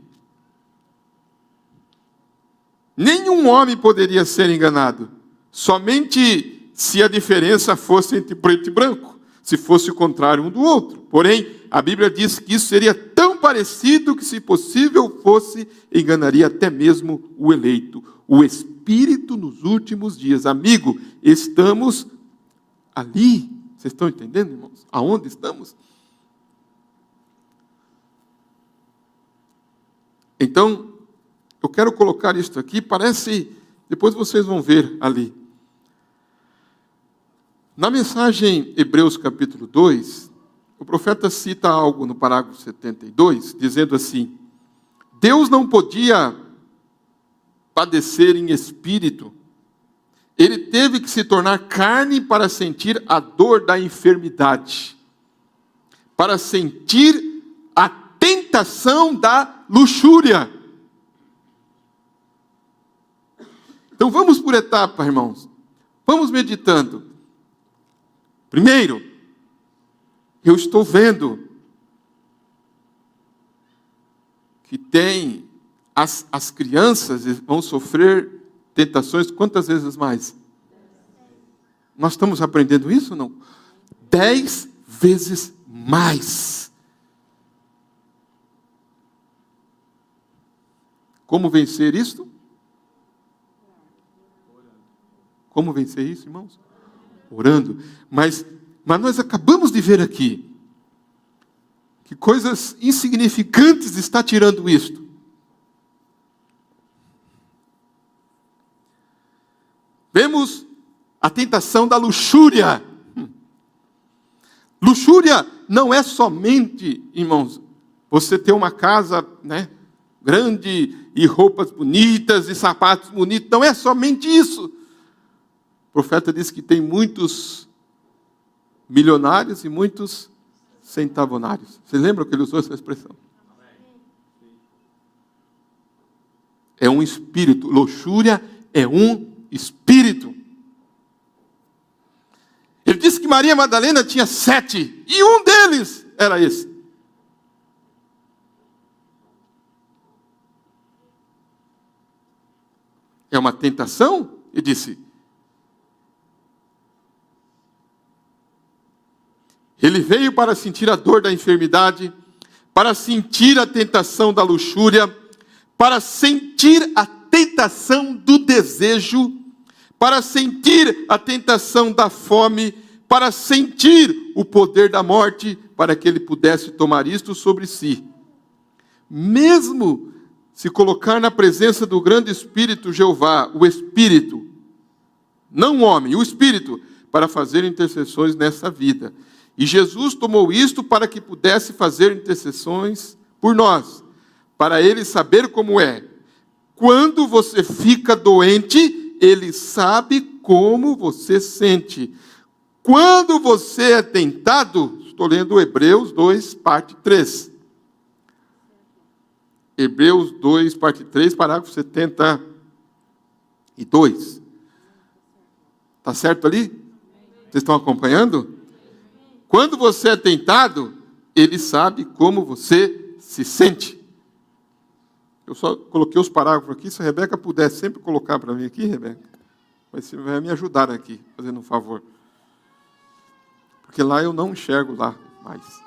Nenhum homem poderia ser enganado. Somente se a diferença fosse entre preto e branco. Se fosse o contrário um do outro. Porém, a Bíblia diz que isso seria tão parecido que, se possível fosse, enganaria até mesmo o eleito. O Espírito nos últimos dias. Amigo, estamos ali. Vocês estão entendendo, irmãos? Aonde estamos? Então, eu quero colocar isto aqui, parece, depois vocês vão ver ali. Na mensagem Hebreus capítulo 2, o profeta cita algo no parágrafo 72, dizendo assim: Deus não podia padecer em espírito, ele teve que se tornar carne para sentir a dor da enfermidade, para sentir a tentação da luxúria. Então vamos por etapas, irmãos. Vamos meditando. Primeiro, eu estou vendo que as crianças vão sofrer tentações quantas vezes mais? Nós estamos aprendendo isso ou não? 10 vezes mais. Como vencer isto? Como vencer isso, irmãos? Orando. Mas nós acabamos de ver aqui que coisas insignificantes está tirando isto. Vemos a tentação da luxúria. Luxúria não é somente, irmãos, você ter uma casa, né, grande e roupas bonitas e sapatos bonitos. Não é somente isso. O profeta diz que tem muitos milionários e muitos centavonários. Vocês lembram que ele usou essa expressão? É um espírito. Luxúria é um espírito. Ele disse que Maria Madalena tinha 7, e um deles era esse. É uma tentação? Ele disse. Ele veio para sentir a dor da enfermidade, para sentir a tentação da luxúria, para sentir a tentação do desejo, para sentir a tentação da fome, para sentir o poder da morte, para que ele pudesse tomar isto sobre si. Mesmo se colocar na presença do grande Espírito Jeová, o Espírito, não o homem, o Espírito, para fazer intercessões nessa vida. E Jesus tomou isto para que pudesse fazer intercessões por nós, para ele saber como é. Quando você fica doente, ele sabe como você sente. Quando você é tentado, estou lendo Hebreus 2, parte 3. Hebreus 2, parte 3, parágrafo 72. Está certo ali? Vocês estão acompanhando? Quando você é tentado, ele sabe como você se sente. Eu só coloquei os parágrafos aqui. Se a Rebeca puder sempre colocar para mim aqui, Rebeca, você vai me ajudar aqui, fazendo um favor. Porque lá eu não enxergo lá mais.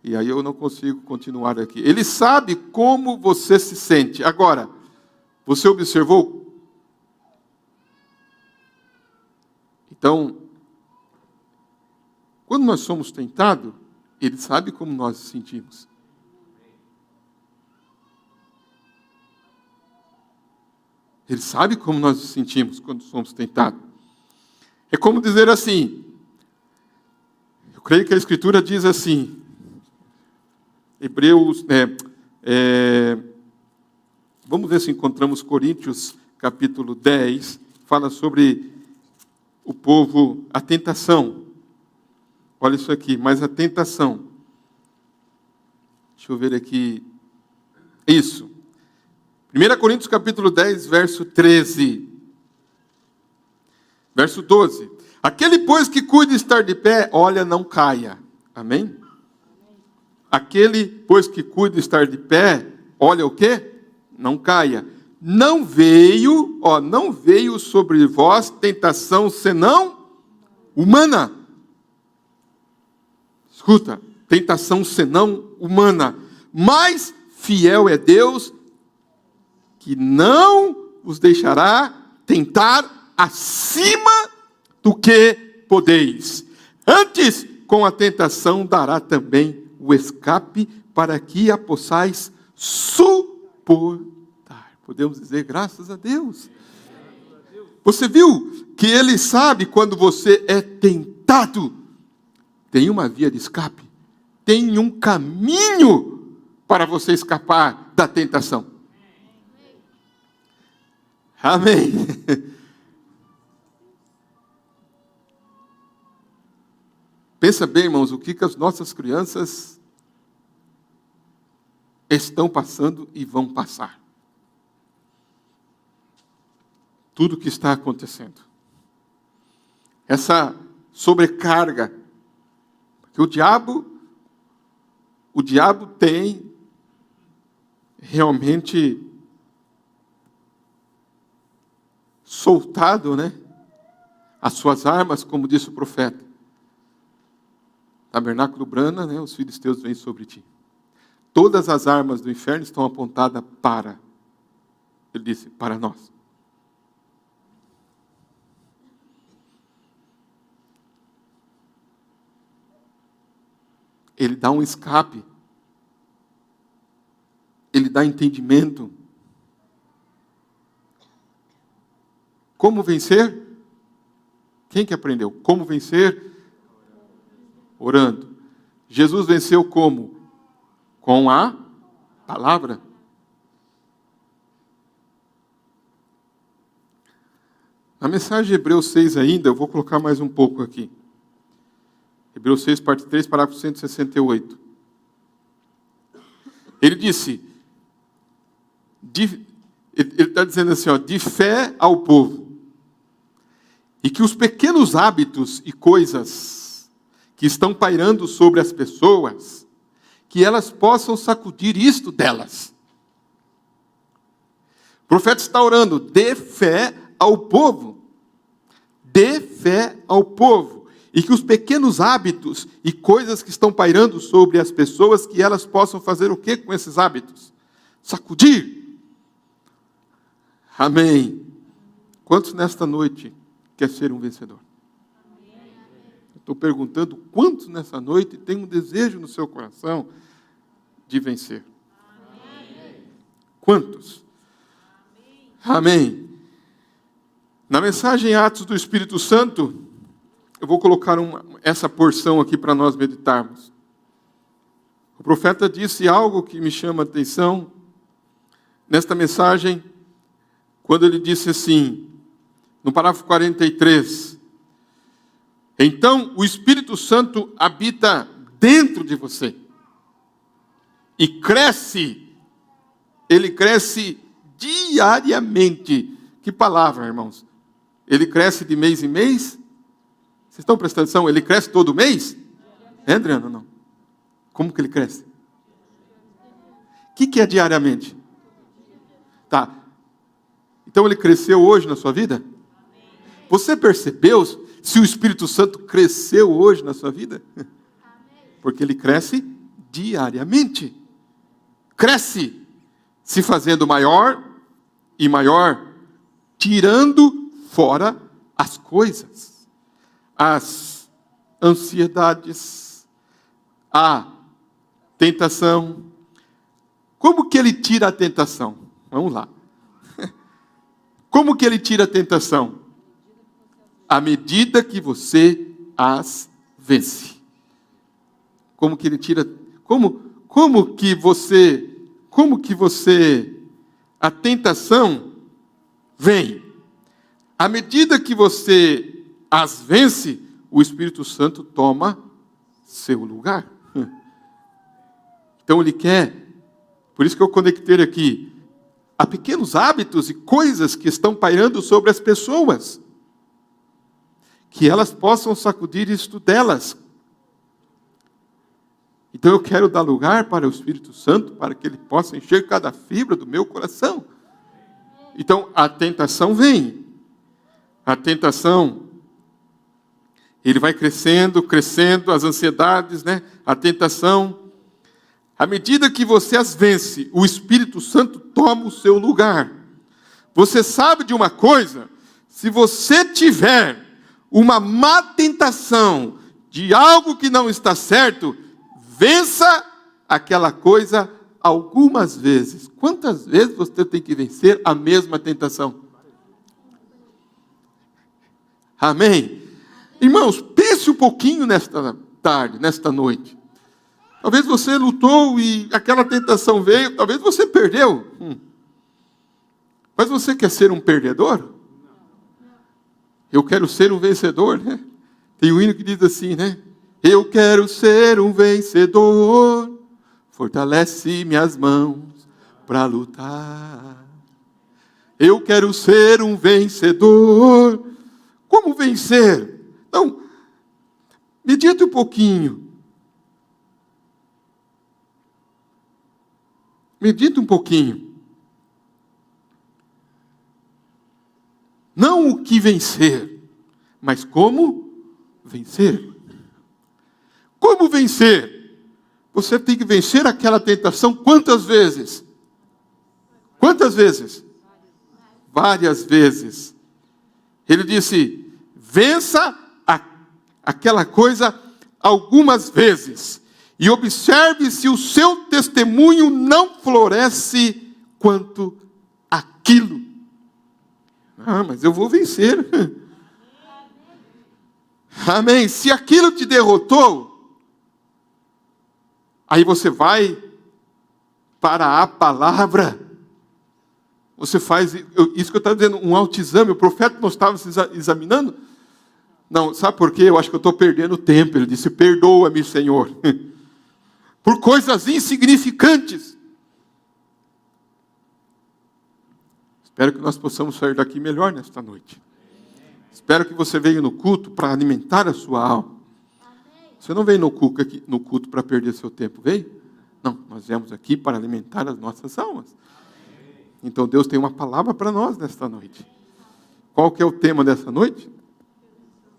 E aí eu não consigo continuar aqui. Ele sabe como você se sente. Agora, você observou? Então, quando nós somos tentados, ele sabe como nós nos sentimos. Ele sabe como nós nos sentimos quando somos tentados. É como dizer assim, eu creio que a Escritura diz assim, Hebreus, vamos ver se encontramos Coríntios, capítulo 10, fala sobre o povo, a tentação. Olha isso aqui, mas a tentação. Deixa eu ver aqui. Isso. 1 Coríntios capítulo 10, verso 13. Verso 12. Aquele, pois, que cuida estar de pé, olha, não caia. Amém? Aquele, pois, que cuida estar de pé, olha o quê? Não caia. Não veio sobre vós tentação senão humana. Escuta, tentação senão humana, mas fiel é Deus, que não os deixará tentar acima do que podeis. Antes, com a tentação, dará também o escape, para que a possais suportar. suportar. Podemos dizer graças a Deus. Você viu que Ele sabe quando você é tentado. Tem uma via de escape. Tem um caminho para você escapar da tentação. Amém. Pensa bem, irmãos, o que as nossas crianças estão passando e vão passar. Tudo o que está acontecendo. Essa sobrecarga. Porque o diabo tem realmente soltado, né, as suas armas, como disse o profeta. Tabernáculo brana, né, os filisteus vêm sobre ti. Todas as armas do inferno estão apontadas para, ele disse, para nós. Ele dá um escape. Ele dá entendimento. Como vencer? Quem que aprendeu? Como vencer? Orando. Jesus venceu como? Com a palavra. Na mensagem de Hebreus 6 ainda, eu vou colocar mais um pouco aqui. Hebreus 6, parte 3, parágrafo 168. Ele disse, ele está dizendo assim, de fé ao povo, e que os pequenos hábitos e coisas que estão pairando sobre as pessoas, que elas possam sacudir isto delas. O profeta está orando, dê fé ao povo. Dê fé ao povo. E que os pequenos hábitos e coisas que estão pairando sobre as pessoas, que elas possam fazer o que com esses hábitos? Sacudir. Amém. Quantos nesta noite quer ser um vencedor? Estou perguntando quantos nessa noite tem um desejo no seu coração de vencer? Quantos? Amém. Na mensagem Atos do Espírito Santo, eu vou colocar essa porção aqui para nós meditarmos. O profeta disse algo que me chama a atenção nesta mensagem, quando ele disse assim, no parágrafo 43, então o Espírito Santo habita dentro de você e cresce, ele cresce diariamente. Que palavra, irmãos? Ele cresce de mês em mês? Vocês estão prestando atenção? Ele cresce todo mês? É, Adriano? Não. Como que ele cresce? O que é diariamente? Tá. Então ele cresceu hoje na sua vida? Você percebeu se o Espírito Santo cresceu hoje na sua vida? Porque ele cresce diariamente. Cresce se fazendo maior e maior, tirando fora as coisas. As ansiedades, a tentação. Como que ele tira a tentação? Vamos lá. Como que ele tira a tentação? À medida que você as vence. Como que ele tira? Como que você, a tentação vem? À medida que você as vence, o Espírito Santo toma seu lugar. Então ele quer, por isso que eu conectei aqui, há pequenos hábitos e coisas que estão pairando sobre as pessoas, que elas possam sacudir isto delas. Então eu quero dar lugar para o Espírito Santo, para que ele possa encher cada fibra do meu coração. Então a tentação vem. A tentação, ele vai crescendo, as ansiedades, né? A tentação. À medida que você as vence, o Espírito Santo toma o seu lugar. Você sabe de uma coisa? Se você tiver uma má tentação de algo que não está certo, vença aquela coisa algumas vezes. Quantas vezes você tem que vencer a mesma tentação? Amém? Irmãos, pense um pouquinho nesta tarde, nesta noite. Talvez você lutou e aquela tentação veio, talvez você perdeu. Mas você quer ser um perdedor? Eu quero ser um vencedor, né? Tem um hino que diz assim, né? Eu quero ser um vencedor, fortalece minhas mãos para lutar. Eu quero ser um vencedor. Como vencer? Então, medite um pouquinho. Medite um pouquinho. Não o que vencer, mas como vencer. Como vencer? Você tem que vencer aquela tentação quantas vezes? Quantas vezes? Várias vezes. Ele disse, vença aquela coisa algumas vezes. E observe se o seu testemunho não floresce quanto aquilo. Ah, mas eu vou vencer. Amém. Se aquilo te derrotou, aí você vai para a palavra. Você faz, isso que eu estava dizendo, um autoexame. O profeta não estava se examinando? Não, sabe por quê? Eu acho que eu estou perdendo tempo. Ele disse, perdoa-me, Senhor. Por coisas insignificantes. Espero que nós possamos sair daqui melhor nesta noite. Espero que você veio no culto para alimentar a sua alma. Você não veio no culto para perder seu tempo, veio? Não, nós viemos aqui para alimentar as nossas almas. Então Deus tem uma palavra para nós nesta noite. Qual que é o tema dessa noite?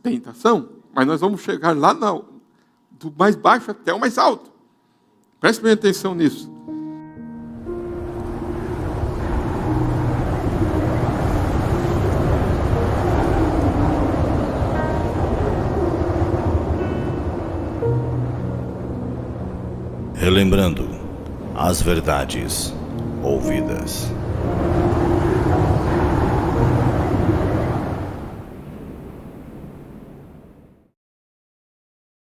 Tentação. Mas nós vamos chegar lá do mais baixo até o mais alto. Preste bem atenção nisso. Relembrando as verdades ouvidas.